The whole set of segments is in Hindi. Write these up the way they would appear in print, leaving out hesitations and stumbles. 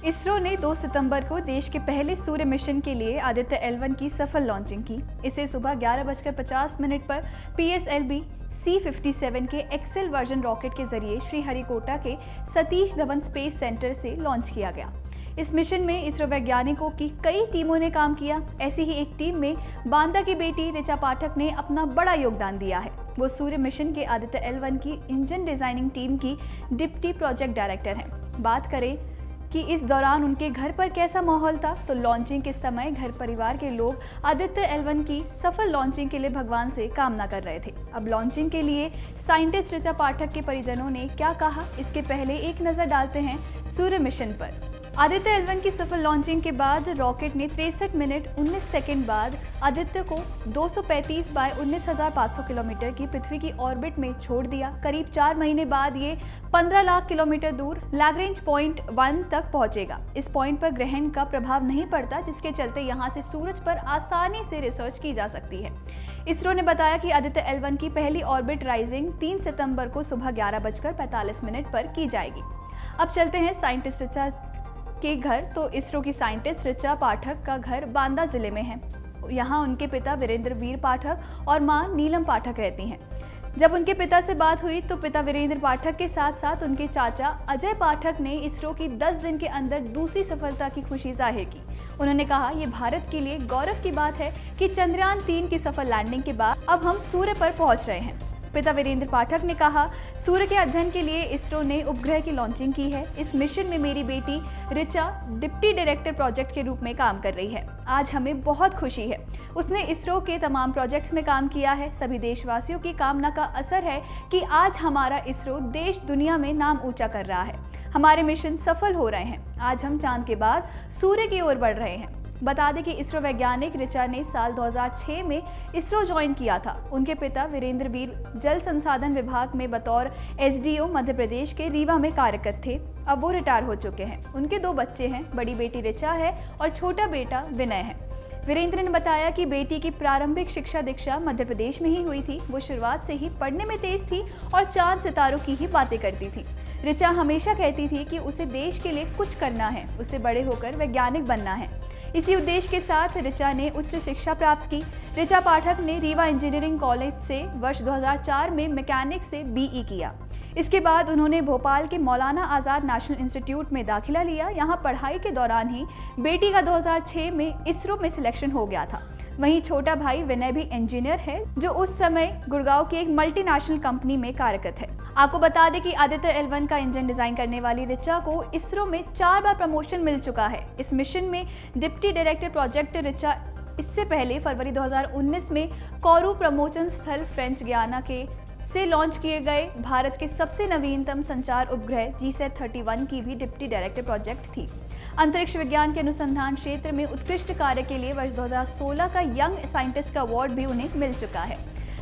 इसरो ने 2 सितंबर को देश के पहले सूर्य मिशन के लिए आदित्य L1 की सफल लॉन्चिंग की। इसे सुबह 11:50 पर PSLV C-57 के एक्सेल वर्जन रॉकेट के जरिए श्रीहरिकोटा के सतीश धवन स्पेस सेंटर से लॉन्च किया गया। इस मिशन में इसरो वैज्ञानिकों की कई टीमों ने काम किया। ऐसी ही एक टीम में बांदा की बेटी ऋचा पाठक ने अपना बड़ा योगदान दिया है। वो सूर्य मिशन के आदित्य L1 की इंजन डिजाइनिंग टीम की डिप्टी प्रोजेक्ट डायरेक्टर हैं। बात करें कि इस दौरान उनके घर पर कैसा माहौल था, तो लॉन्चिंग के समय घर परिवार के लोग आदित्य L1 की सफल लॉन्चिंग के लिए भगवान से कामना कर रहे थे। अब लॉन्चिंग के लिए साइंटिस्ट ऋचा पाठक के परिजनों ने क्या कहा, इसके पहले एक नजर डालते हैं सूर्य मिशन पर। आदित्य L1 की सफल लॉन्चिंग के बाद रॉकेट ने 63 मिनट 19 सेकंड बाद आदित्य को 235 बाय 19,500 किलोमीटर की पृथ्वी की ऑर्बिट में छोड़ दिया। करीब 4 महीने बाद ये 15 लाख किलोमीटर दूर लैग्रेंज पॉइंट 1 तक पहुंचेगा। इस पॉइंट पर ग्रहण का प्रभाव नहीं पड़ता, जिसके चलते यहाँ से सूरज पर आसानी से रिसर्च की जा सकती है। इसरो ने बताया कि आदित्य L1 की पहली ऑर्बिट राइजिंग 3 सितंबर को सुबह 11:45 पर की जाएगी। अब चलते हैं साइंटिस्ट ऋचा के घर। तो इसरो की साइंटिस्ट ऋचा पाठक का घर बांदा जिले में है। यहाँ उनके पिता वीरेंद्र वीर पाठक और मां नीलम पाठक रहती हैं। जब उनके पिता से बात हुई तो पिता वीरेंद्र पाठक के साथ साथ उनके चाचा अजय पाठक ने इसरो की 10 दिन के अंदर दूसरी सफलता की खुशी जाहिर की। उन्होंने कहा, ये भारत के लिए गौरव की बात है कि चंद्रयान 3 की सफल लैंडिंग के बाद अब हम सूर्य पर पहुंच रहे हैं। पिता वीरेंद्र पाठक ने कहा, सूर्य के अध्ययन के लिए इसरो ने उपग्रह की लॉन्चिंग की है। इस मिशन में मेरी बेटी ऋचा डिप्टी डायरेक्टर प्रोजेक्ट के रूप में काम कर रही है। आज हमें बहुत खुशी है। उसने इसरो के तमाम प्रोजेक्ट्स में काम किया है। सभी देशवासियों की कामना का असर है कि आज हमारा इसरो देश दुनिया में नाम ऊंचा कर रहा है। हमारे मिशन सफल हो रहे हैं। आज हम चांद के बाद सूर्य की ओर बढ़ रहे हैं। बता दें कि इसरो वैज्ञानिक ऋचा ने साल 2006 में इसरो ज्वाइन किया था। उनके पिता वीरेंद्र वीर जल संसाधन विभाग में बतौर SDO मध्य प्रदेश के रीवा में कार्यरत थे। अब वो रिटायर हो चुके हैं। उनके 2 बच्चे हैं, बड़ी बेटी ऋचा है और छोटा बेटा विनय है। वीरेंद्र ने बताया कि बेटी की प्रारंभिक शिक्षा दीक्षा मध्य प्रदेश में ही हुई थी। वो शुरुआत से ही पढ़ने में तेज थी और चांद सितारों की ही बातें करती थी। ऋचा हमेशा कहती थी कि उसे देश के लिए कुछ करना है, उसे बड़े होकर वैज्ञानिक बनना है। इसी उद्देश्य के साथ ऋचा ने उच्च शिक्षा प्राप्त की। ऋचा पाठक ने रीवा इंजीनियरिंग कॉलेज से वर्ष 2004 में मैकेनिक्स से BE किया। इसके बाद उन्होंने भोपाल के मौलाना आज़ाद नेशनल इंस्टीट्यूट में दाखिला लिया। यहाँ पढ़ाई के दौरान ही बेटी का 2006 में इसरो में सिलेक्शन हो गया था। वहीं छोटा भाई विनय भी इंजीनियर है, जो उस समय गुड़गांव की एक मल्टीनेशनल कंपनी में कार्यरत है। आपको बता दें कि आदित्य L1 का इंजन डिजाइन करने वाली ऋचा को इसरो में 4 बार प्रमोशन मिल चुका है। इस मिशन में डिप्टी डायरेक्टर प्रोजेक्ट ऋचा इससे पहले फरवरी 2019 में कोरू प्रमोशन स्थल फ्रेंच गियाना के से लॉन्च किए गए भारत के सबसे नवीनतम संचार उपग्रह GSAT-31 की भी डिप्टी डायरेक्टर प्रोजेक्ट थी। अंतरिक्ष विज्ञान के अनुसंधान क्षेत्र में उत्कृष्ट कार्य के लिए वर्ष 2016 का यंग साइंटिस्ट का अवार्ड भी उन्हें मिल चुका है।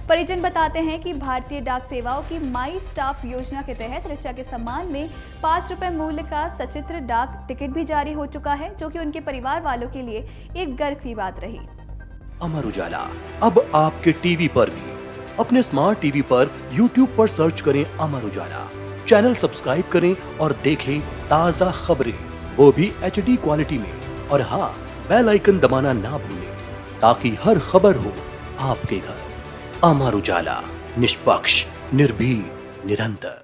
परिजन बताते हैं कि भारतीय डाक सेवाओं की माई स्टाफ योजना के तहत ऋचा के सम्मान में 5 रुपए मूल्य का सचित्र डाक टिकट भी जारी हो चुका है, जो कि उनके परिवार वालों के लिए एक गर्व की बात रही। अमर उजाला अब आपके टीवी पर भी। अपने स्मार्ट टीवी पर YouTube पर सर्च करें अमर उजाला, चैनल सब्सक्राइब करें और देखें ताज़ा खबरें, वो भी HD क्वालिटी में। और हाँ, बेल आइकन दबाना ना भूलें ताकि हर खबर हो आपके घर। अमर उजाला, निष्पक्ष, निर्भीक, निरंतर।